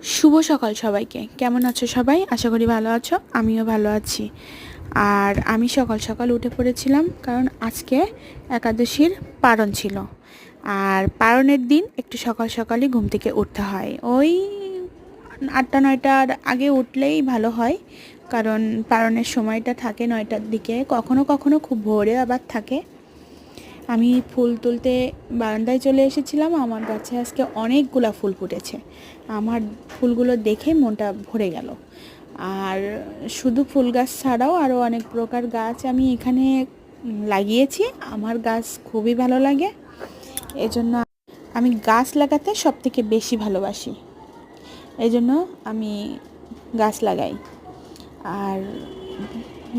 শুভ সকাল সবাইকে। কেমন আছো সবাই? আশা করি ভালো আছো, আমিও ভালো আছি। আর আমি সকাল সকাল উঠে পড়েছিলাম, কারণ আজকে একাদশীর পারণ ছিল। আর পারণের দিন একটু সকাল সকালই ঘুম থেকে উঠতে হয়, ওই 8টা 9টার আগে উঠলেই ভালো হয়। কারণ পারণের সময়টা থাকে 9টার দিকে, কখনো কখনো খুব ভোরে আবার থাকে। আমি ফুল তুলতে বারান্দায় চলে এসেছিলাম। আমার গাছে আজকে অনেকগুলা ফুল ফুটেছে। আমার ফুলগুলো দেখে মনটা ভরে গেল। আর শুধু ফুল গাছ ছাড়াও আরও অনেক প্রকার গাছ আমি এখানে লাগিয়েছি। আমার গাছ খুবই ভালো লাগে, এজন্য আমি গাছ লাগাতে সবথেকে বেশি ভালোবাসি। এজন্য আমি গাছ লাগাই। আর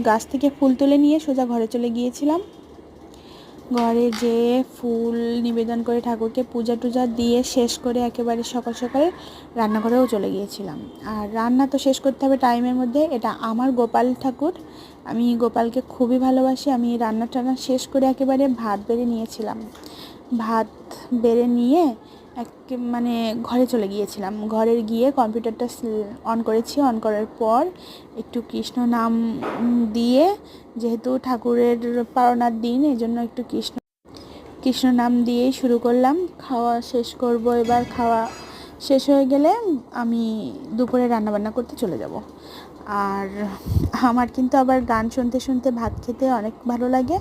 গাছ থেকে ফুল তুলে নিয়ে সোজা ঘরে চলে গিয়েছিলাম। ঘরে যেয়ে ফুল নিবেদন করে ঠাকুরকে পূজা টুজা দিয়ে শেষ করে একেবারে সকাল সকাল রান্নাঘরেও চলে গিয়েছিলাম। আর রান্না তো শেষ করতে হবে টাইমের মধ্যে। এটা আমার গোপাল ঠাকুর, আমি গোপালকে খুবই ভালোবাসি। আমি রান্না টান্না শেষ করে একেবারে ভাত বেড়ে নিয়েছিলাম। ভাত বেড়ে নিয়ে মানে ঘরে চলে গিয়েছিলাম। ঘরে গিয়ে কম্পিউটারটা অন করেছি। অন করার পর একটু কৃষ্ণ নাম দিয়ে, যেহেতু ঠাকুরের পারণার দিন, এই জন্য একটু কৃষ্ণ নাম দিয়েই শুরু করলাম। খাওয়া শেষ করব এবার। খাওয়া শেষ হয়ে গেলে আমি দুপুরে রান্নাবান্না করতে চলে যাব। আর আমার কিন্তু আবার গান শুনতে শুনতে ভাত খেতে অনেক ভালো লাগে।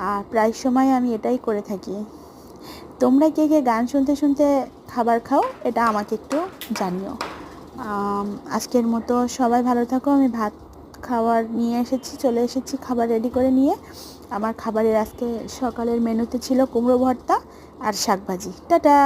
আর প্রায় সময় আমি এটাই করে থাকি। তোমরা কে কে গান শুনতে শুনতে খাবার খাও, এটা আমাকে একটু জানিও। আজকের মতো সবাই ভালো থাকো। আমি ভাত খাবার নিয়ে চলে এসেছি খাবার রেডি করে নিয়ে। আমার খাবারের আজকে সকালের মেনুতে ছিল কুমড়ো ভর্তা আর শাকভাজি। টাটা।